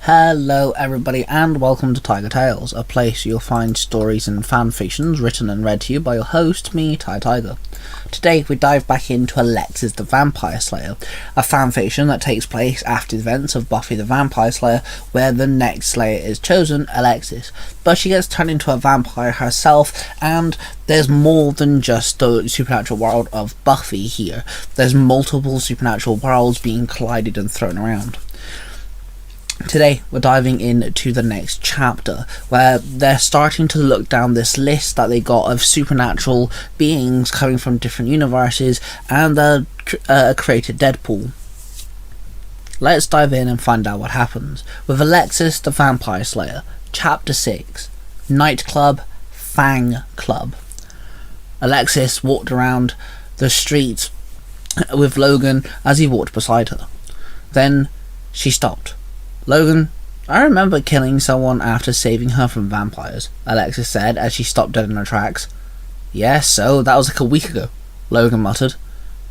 Hello everybody and welcome to Tiger Tales, a place you'll find stories and fanfictions written and read to you by your host, me, Tai Tiger. Today we dive back into Alexis the Vampire Slayer, a fanfiction that takes place after the events of Buffy the Vampire Slayer, where the next Slayer is chosen, Alexis, but she gets turned into a vampire herself, and there's more than just the supernatural world of Buffy here. There's multiple supernatural worlds being collided and thrown around. Today we're diving into the next chapter, where they're starting to look down this list that they got of supernatural beings coming from different universes, and created Deadpool. Let's dive in and find out what happens with Alexis the Vampire Slayer, Chapter 6, Nightclub, Fang Club. Alexis walked around the streets with Logan as he walked beside her. Then she stopped. "Logan, I remember killing someone after saving her from vampires," Alexis said as she stopped dead in her tracks. "Yes, so that was like a week ago," Logan muttered.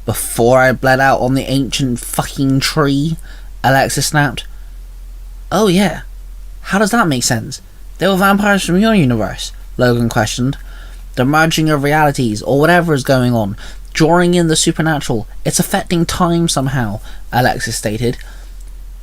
"Before I bled out on the ancient fucking tree," Alexis snapped. "Oh yeah, how does that make sense? They were vampires from your universe," Logan questioned. "The merging of realities, or whatever is going on, drawing in the supernatural, it's affecting time somehow," Alexis stated.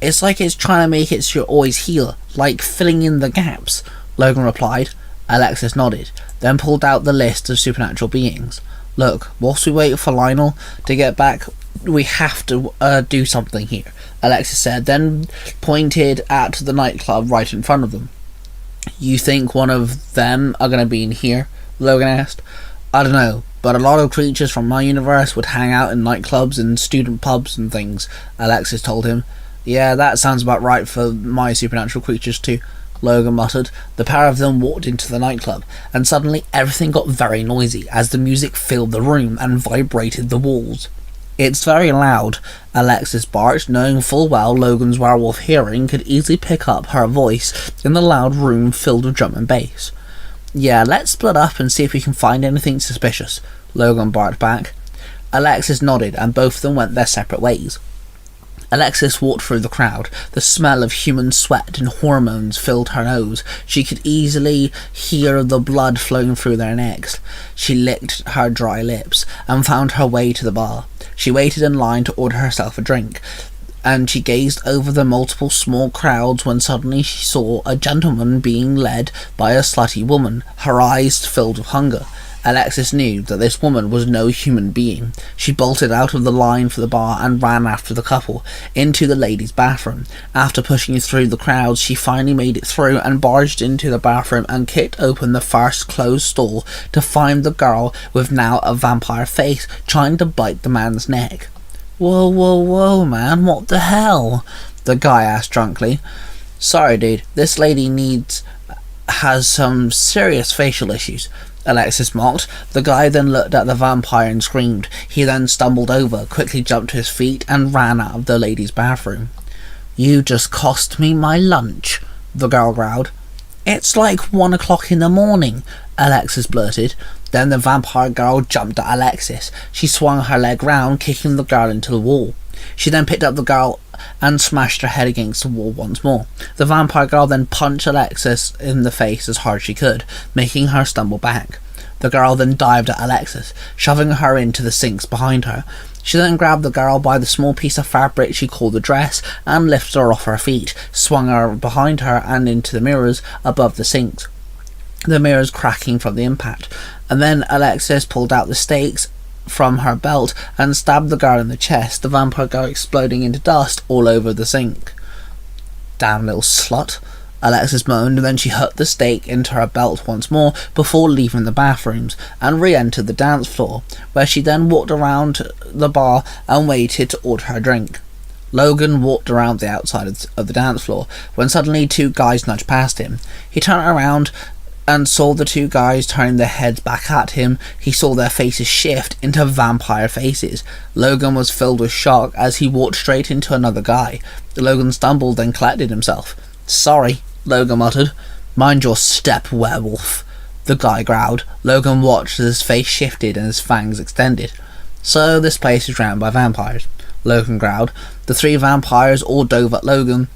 "It's like it's trying to make it so you're always here, like filling in the gaps," Logan replied. Alexis nodded, then pulled out the list of supernatural beings. "Look, whilst we wait for Lionel to get back, we have to do something here," Alexis said, then pointed at the nightclub right in front of them. "You think one of them are going to be in here?" Logan asked. "I don't know, but a lot of creatures from my universe would hang out in nightclubs and student pubs and things," Alexis told him. "Yeah, that sounds about right for my supernatural creatures too," Logan muttered. The pair of them walked into the nightclub, and suddenly everything got very noisy as the music filled the room and vibrated the walls. "It's very loud," Alexis barked, knowing full well Logan's werewolf hearing could easily pick up her voice in the loud room filled with drum and bass. "Yeah, let's split up and see if we can find anything suspicious," Logan barked back. Alexis nodded, and both of them went their separate ways. Alexis walked through the crowd. The smell of human sweat and hormones filled her nose. She could easily hear the blood flowing through their necks. She licked her dry lips and found her way to the bar. She waited in line to order herself a drink, and she gazed over the multiple small crowds when suddenly she saw a gentleman being led by a slutty woman, her eyes filled with hunger. Alexis knew that this woman was no human being. She bolted out of the line for the bar and ran after the couple into the ladies' bathroom. After pushing through the crowds, she finally made it through and barged into the bathroom and kicked open the first closed stall to find the girl with now a vampire face trying to bite the man's neck. Whoa, whoa, man, what the hell?" the guy asked drunkenly. "Sorry dude, this lady has some serious facial issues," Alexis mocked. The guy then looked at the vampire and screamed. He then stumbled over, quickly jumped to his feet, and ran out of the ladies' bathroom. "You just cost me my lunch," the girl growled. "It's like 1 o'clock in the morning," Alexis blurted. Then the vampire girl jumped at Alexis. She swung her leg round, kicking the girl into the wall. She then picked up the girl and smashed her head against the wall once more. The vampire girl then punched Alexis in the face as hard as she could, making her stumble back. The girl then dived at Alexis, shoving her into the sinks behind her. She then grabbed the girl by the small piece of fabric she called a dress and lifted her off her feet, swung her behind her and into the mirrors above the sinks, the mirrors cracking from the impact. And then Alexis pulled out the stakes from her belt and stabbed the girl in the chest, the vampire girl exploding into dust all over the sink. "Damn little slut," Alexis moaned, and then she hooked the stake into her belt once more before leaving the bathrooms and re-entered the dance floor, where she then walked around the bar and waited to order her drink. Logan walked around the outside of the dance floor when suddenly two guys nudged past him. He turned around and saw the two guys turning their heads back at him. He saw their faces shift into vampire faces. Logan was filled with shock as he walked straight into another guy. Logan stumbled, then collected himself. "Sorry," Logan muttered. "Mind your step, werewolf," the guy growled. Logan watched as his face shifted and his fangs extended. "So this place is ran by vampires," Logan growled. The three vampires all dove at Logan,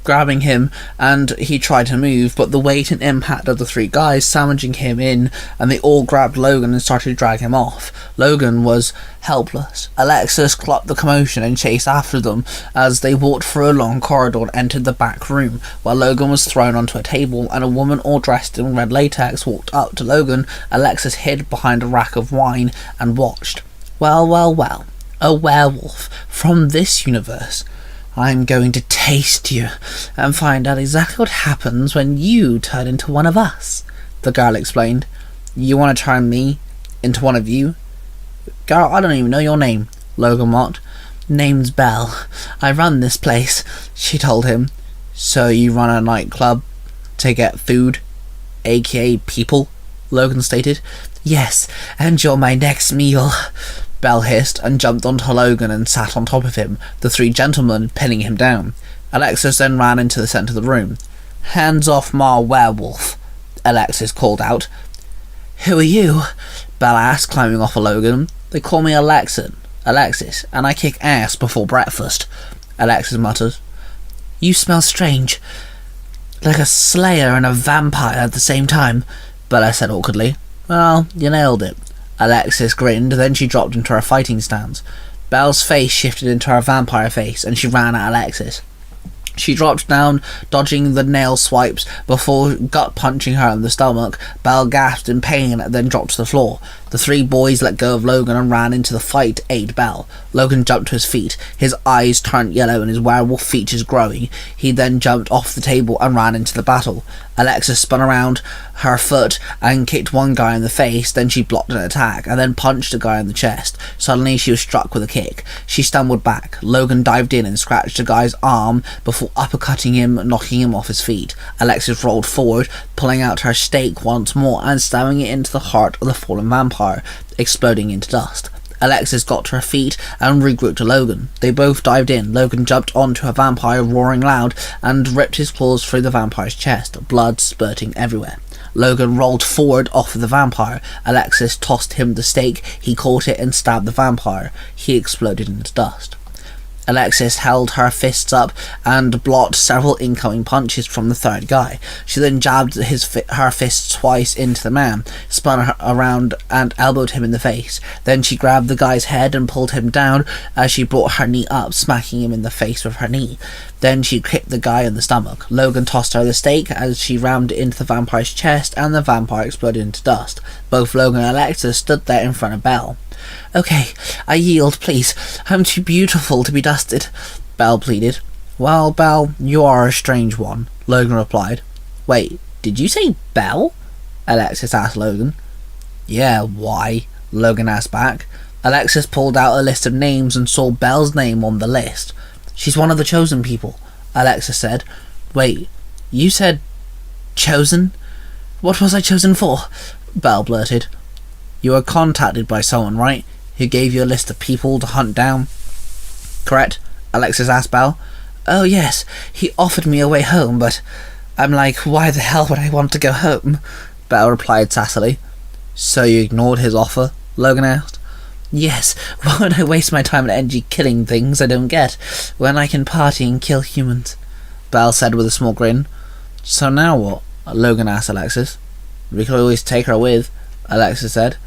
grabbing him, and he tried to move, but the weight and impact of the three guys sandwiching him in, and they all grabbed Logan and started to drag him off. Logan was helpless. Alexis clocked the commotion and chased after them as they walked through a long corridor and entered the back room, where Logan was thrown onto a table, and a woman all dressed in red latex walked up to Logan. Alexis hid behind a rack of wine and watched. Well, well, well. A werewolf from this universe. I'm going to taste you and find out exactly what happens when you turn into one of us, the girl explained. You want to turn me into one of you? Girl, I don't even know your name, Logan mocked. Name's Belle. I run this place, she told him. So you run a nightclub to get food, aka people? Logan stated. Yes, and you're my next meal. Belle hissed and jumped onto Logan and sat on top of him, the three gentlemen pinning him down. Alexis then ran into the centre of the room. Hands off my werewolf, Alexis called out. Who are you? Belle asked, climbing off of Logan. They call me Alexis, and I kick ass before breakfast, Alexis muttered. You smell strange, like a slayer and a vampire at the same time, Bella said awkwardly. Well, you nailed it. Alexis grinned, then she dropped into her fighting stance. Belle's face shifted into her vampire face, and she ran at Alexis. She dropped down, dodging the nail swipes, before gut-punching her in the stomach. Belle gasped in pain, then dropped to the floor. The three boys let go of Logan and ran into the fight to aid Belle. Logan jumped to his feet, his eyes turned yellow and his werewolf features growing. He then jumped off the table and ran into the battle. Alexis spun around her foot and kicked one guy in the face, then she blocked an attack, and then punched a guy in the chest. Suddenly she was struck with a kick. She stumbled back. Logan dived in and scratched the guy's arm before uppercutting him, knocking him off his feet. Alexis rolled forward, pulling out her stake once more and stabbing it into the heart of the fallen vampire, exploding into dust. Alexis got to her feet and regrouped to Logan. They both dived in. Logan jumped onto a vampire, roaring loud, and ripped his claws through the vampire's chest, blood spurting everywhere. Logan rolled forward off of the vampire. Alexis tossed him the stake. He caught it and stabbed the vampire. He exploded into dust. Alexis held her fists up and blocked several incoming punches from the third guy. She then jabbed her fist twice into the man, spun around and elbowed him in the face. Then she grabbed the guy's head and pulled him down as she brought her knee up, smacking him in the face with her knee. Then she kicked the guy in the stomach. Logan tossed her the stake as she rammed it into the vampire's chest, and the vampire exploded into dust. Both Logan and Alexis stood there in front of Belle. Okay, I yield, please. I'm too beautiful to be dusted, Belle pleaded. Well, Belle, you are a strange one, Logan replied. Wait, did you say Belle? Alexis asked Logan. Yeah, why? Logan asked back. Alexis pulled out a list of names and saw Belle's name on the list. She's one of the chosen people, Alexis said. Wait, you said chosen? What was I chosen for? Belle blurted. You were contacted by someone, right? Who gave you a list of people to hunt down? Correct? Alexis asked Belle. Oh yes, he offered me a way home, but I'm like, why the hell would I want to go home? Belle replied sassily. So you ignored his offer? Logan asked. Yes, why would I waste my time and energy killing things I don't get, when I can party and kill humans? Belle said with a small grin. So now what? Logan asked Alexis. We could always take her with, Alexis said.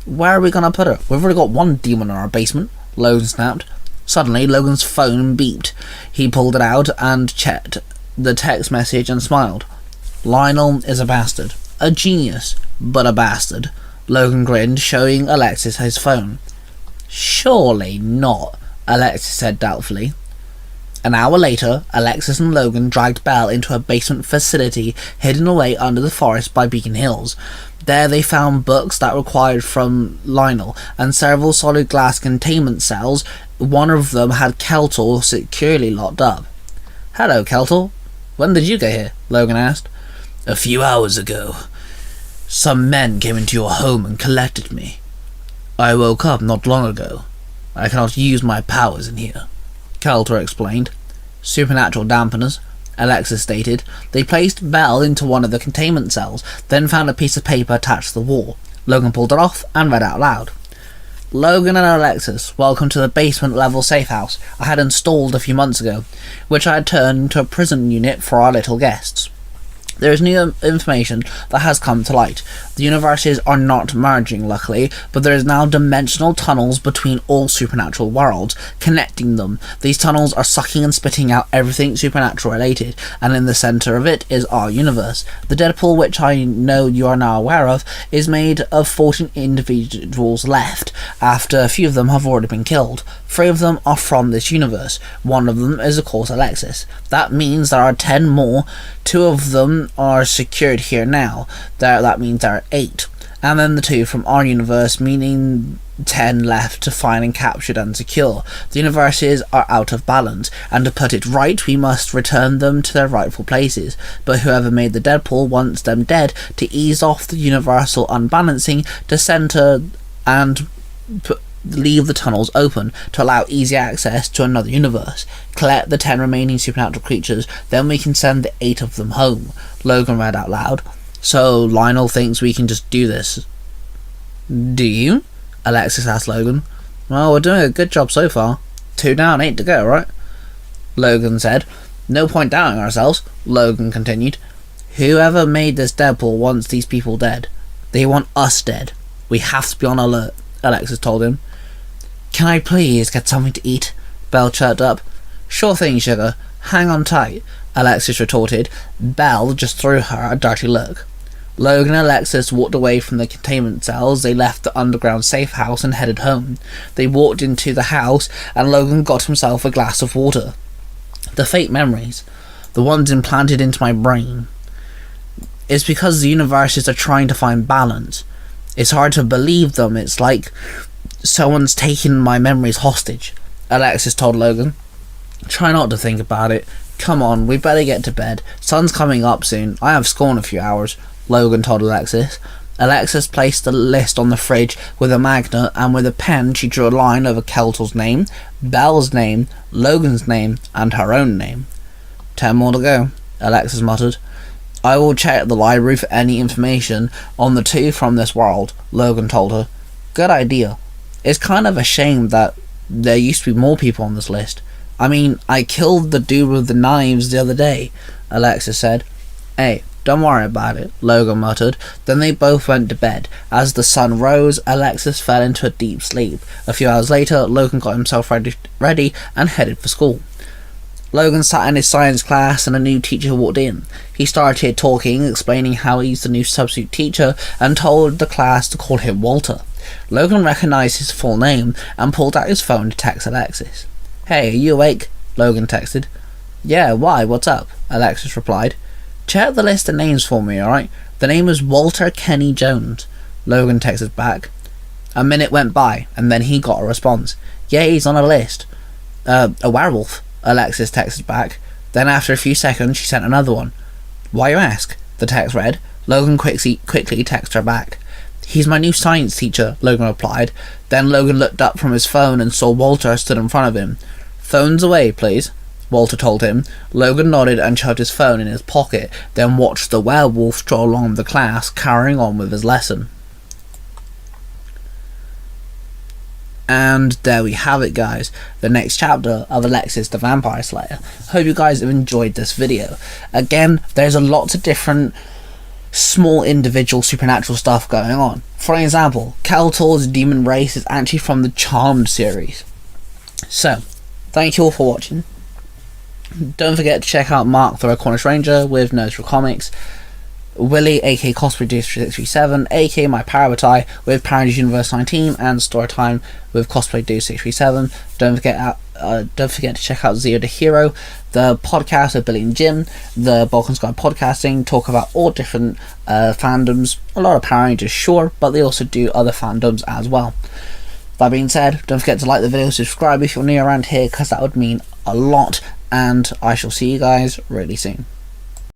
Where are we gonna put her? We've already got one demon in our basement, Logan snapped. Suddenly, Logan's phone beeped. He pulled it out and checked the text message and smiled. Lionel is a bastard. A genius, but a bastard. Logan grinned, showing Alexis his phone. Surely not, Alexis said doubtfully. An hour later, Alexis and Logan dragged Belle into a basement facility hidden away under the forest by Beacon Hills. There they found books that required from Lionel and several solid glass containment cells. One of them had Keltor securely locked up. Hello, Keltor. When did you get here? Logan asked. A few hours ago. Some men came into your home and collected me. I woke up not long ago. I cannot use my powers in here, Keltor explained. Supernatural dampeners, Alexis stated. They placed Belle into one of the containment cells, then found a piece of paper attached to the wall. Logan pulled it off and read out loud. Logan and Alexis, welcome to the basement level safe house I had installed a few months ago, which I had turned into a prison unit for our little guests. There is new information that has come to light. The universes are not merging, luckily, but there is now dimensional tunnels between all supernatural worlds, connecting them. These tunnels are sucking and spitting out everything supernatural related, and in the centre of it is our universe. The Deadpool, which I know you are now aware of, is made of 14 individuals left, after a few of them have already been killed. 3 of them are from this universe. One of them is, of course, Alexis. That means there are 10 more. 2 of them are secured here now. That means there are 8. And then the 2 from our universe, meaning 10 left to find and captured and secure. The universes are out of balance, and to put it right, we must return them to their rightful places. But whoever made the Deadpool wants them dead to ease off the universal unbalancing, to center and leave the tunnels open to allow easy access to another universe. Collect the 10 remaining supernatural creatures, then we can send the 8 of them home. Logan read out loud. So Lionel thinks we can just do this. Do you? Alexis asked Logan. Well, we're doing a good job so far. 2 down, 8 to go, right? Logan said. No point doubting ourselves, Logan continued. Whoever made this Deadpool wants these people dead. They want us dead. We have to be on alert, Alexis told him. Can I please get something to eat? Belle chirped up. Sure thing, sugar. Hang on tight, Alexis retorted. Belle just threw her a dirty look. Logan and Alexis walked away from the containment cells. They left the underground safe house and headed home. They walked into the house and Logan got himself a glass of water. The fake memories, the ones implanted into my brain. It's because the universes are trying to find balance. It's hard to believe them. It's like someone's taking my memories hostage, Alexis told Logan. Try not to think about it. Come on, we better get to bed. Sun's coming up soon. I have school in a few hours, Logan told Alexis. Alexis placed the list on the fridge with a magnet, and with a pen she drew a line over Keltle's name, Belle's name, Logan's name, and her own name. 10 more to go, Alexis muttered. I will check the library for any information on the 2 from this world, Logan told her. Good idea. It's kind of a shame that there used to be more people on this list. I mean, I killed the dude with the knives the other day, Alexis said. Hey, don't worry about it, Logan muttered. Then they both went to bed. As the sun rose, Alexis fell into a deep sleep. A few hours later, Logan got himself ready and headed for school. Logan sat in his science class and a new teacher walked in. He started talking, explaining how he's the new substitute teacher, and told the class to call him Walter. Logan recognised his full name and pulled out his phone to text Alexis. Hey, are you awake? Logan texted. Yeah, why? What's up? Alexis replied. Check the list of names for me, alright? The name is Walter Kenny Jones. Logan texted back. A minute went by, and then he got a response. Yeah, he's on a list. A werewolf, Alexis texted back. Then after a few seconds, she sent another one. Why you ask? The text read. Logan quickly texted her back. He's my new science teacher, Logan replied. Then Logan looked up from his phone and saw Walter stood in front of him. Phones away, please, Walter told him. Logan nodded and shoved his phone in his pocket, then watched the werewolf stroll along the class, carrying on with his lesson. And there we have it, guys, the next chapter of Alexis the Vampire Slayer. Hope you guys have enjoyed this video. Again, there's a lot of different small individual supernatural stuff going on. For example, Keltor's demon race is actually from the Charmed series. So, thank you all for watching. Don't forget to check out Mark the Red Cornish Ranger with Nerds for Comics, Willie aka Cosplay Dude 637 aka My Parabatai with Parodies Universe 19, and Storytime with Cosplay Dude 637. Don't forget to check out Zero the Hero, the podcast with Billy and Jim, the Balkan Sky Podcasting, talk about all different fandoms. A lot of Power Rangers, sure, but they also do other fandoms as well. That being said, don't forget to like the video, subscribe if you're new around here, because that would mean a lot, and I shall see you guys really soon.